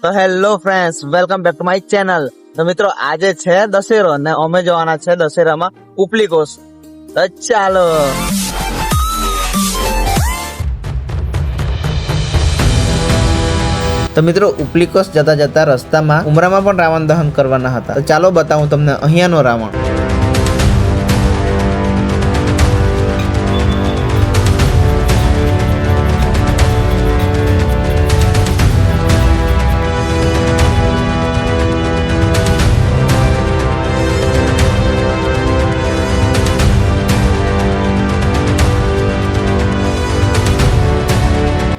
તો hello friends, welcome back to my channel. તો મિત્રો, આજે છે દશેરો અને અમે જવાના છે દશેરામાં ઉપલી કોસ. તો ચાલો. તો મિત્રો, ઉપલી કોસ જતા જતા રસ્તામાં ઉમરામાં પણ રાવણ દહન કરવાના હતા. તો ચાલો બતાવું તમને અહીંયાનો રાવણ.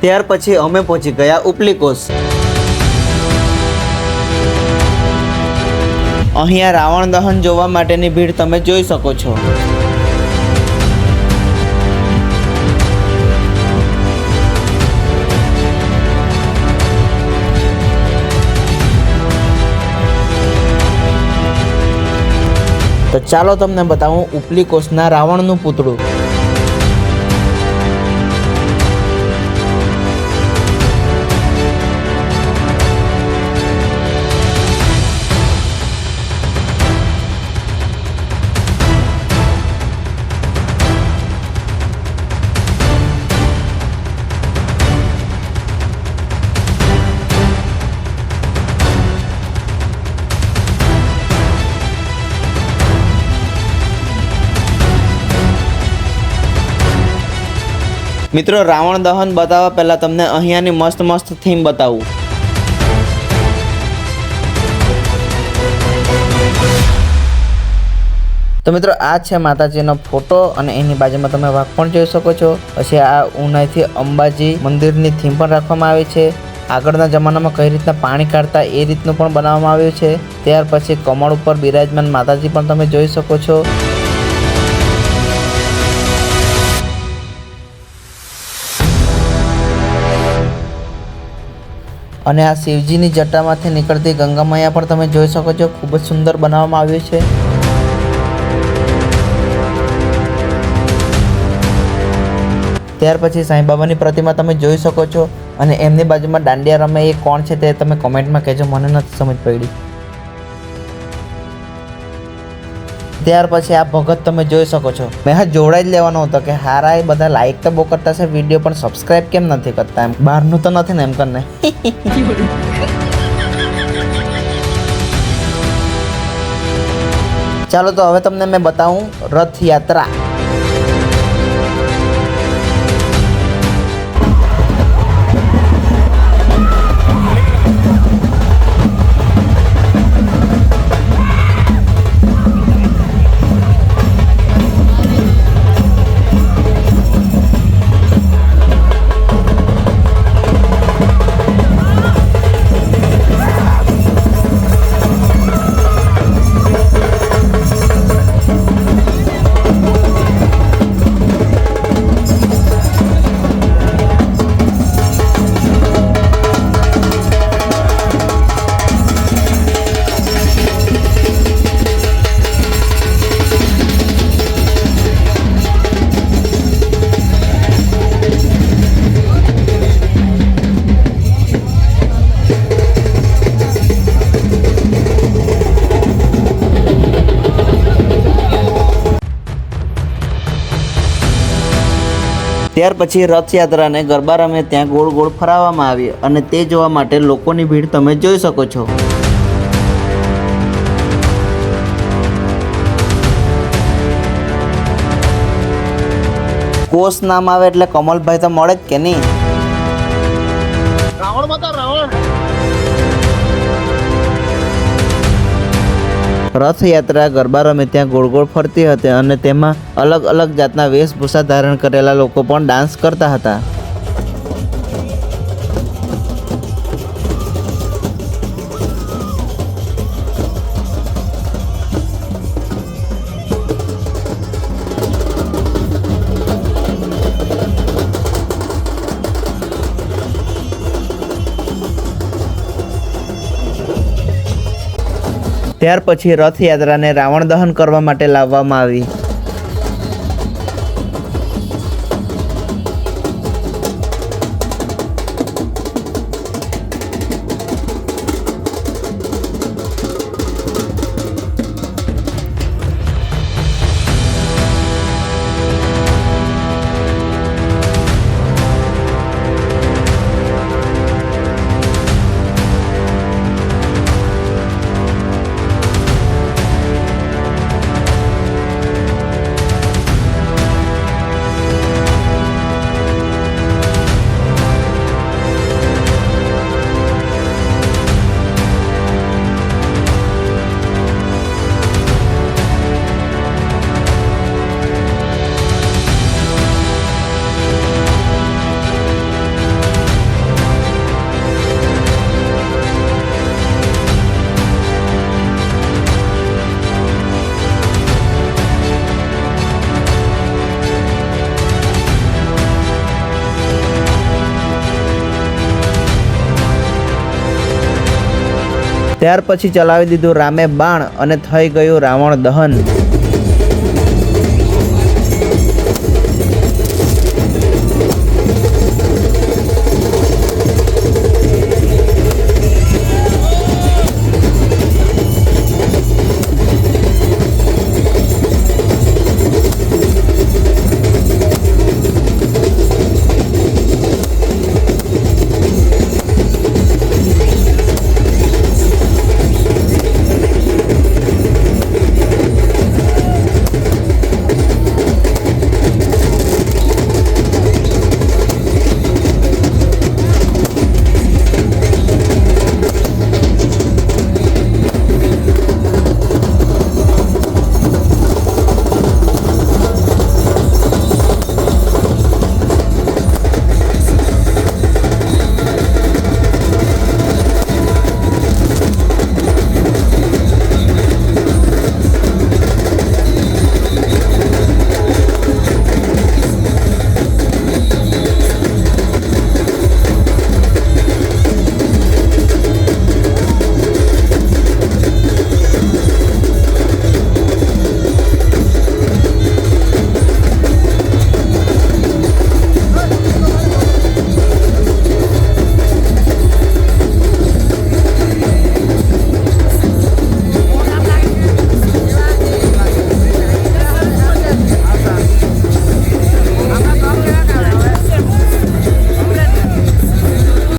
ત્યાર પછી અમે પહોંચી ગયા ઉપલી કોસ. અહીંયા રાવણ દહન જોવા માટેની ભીડ તમે જોઈ શકો છો. તો ચાલો તમને બતાવું ઉપલી કોસના રાવણનું પૂતળું. મિત્રો, રાવણ દહન બતાવવા પહેલા તમને અહીંયાની મસ્ત મસ્ત થીમ બતાવું. તો મિત્રો, આ છે માતાજીનો ફોટો અને એની બાજુમાં તમે વાઘ પણ જોઈ શકો છો. પછી આ ઉનાઈથી અંબાજી મંદિરની થીમ પણ રાખવામાં આવી છે. આગળના જમાનામાં કઈ રીતના પાણી કાઢતા એ રીતનું પણ બનાવવામાં આવ્યું છે. ત્યાર પછી કમળ ઉપર બિરાજમાન માતાજી પણ તમે જોઈ શકો છો. અને આ શિવજીની જટામાંથી નીકળતી ગંગા મૈયા પણ તમે જોઈ શકો છો. ખૂબ જ સુંદર બનાવવામાં આવ્યું છે. ત્યાર પછી સાંઈ બાબાની પ્રતિમા તમે જોઈ શકો છો. અને એમની બાજુમાં દાંડિયા રમે એ કોણ છે તે તમે કોમેન્ટમાં કહેજો, મને નથી સમજ પડી. ત્યાર પછી આ ભગત તમે જોઈ શકો છો. મેં હા જોડાઈ જ લેવાનો હતો કે હારા એ બધા લાઈક તો બહુ કરતા છે વિડીયો, પણ સબસ્ક્રાઇબ કેમ નથી કરતા? એમ બહારનું તો નથી ને એમ કરીને. ચાલો, તો હવે તમને મેં બતાવું રથયાત્રા. ત્યાર પછી રથયાત્રાને ગરબા રમે ત્યાં ગોળ ગોળ ફરાવવામાં આવી અને તે જોવા માટે લોકોની ભીડ તમે જોઈ શકો છો. કોસ નામ આવે એટલે કમલભાઈ તો મળે જ કે નહીં? રથયાત્રા ગરબા રમે ત્યાં ગોળ ગોળ ફરતી હતી અને તેમાં અલગ અલગ જાતના વેશભૂષા ધારણ કરેલા લોકો પણ ડાન્સ કરતા હતા. ત્યાર પછી રથયાત્રાને રાવણ દહન કરવા માટે લાવવામાં આવી. ત્યાર પછી ચલાવી દીધું રામે બાણ અને થઈ ગયું રાવણ દહન.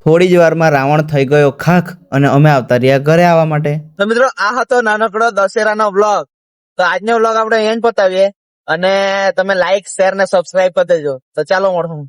થોડી જ વારમાં રાવણ થઈ ગયો ખાખ અને અમે આવતા રહ્યા ઘરે આવવા માટે. તો મિત્રો આ હતો નાનકડો દશેરાનો વ્લોગ. તો આજનો વ્લોગ આપણે અહીંયા જ પતાવીએ અને તમે લાઈક શેર ને સબસ્ક્રાઇબ કરી દેજો. તો ચાલો મળશું.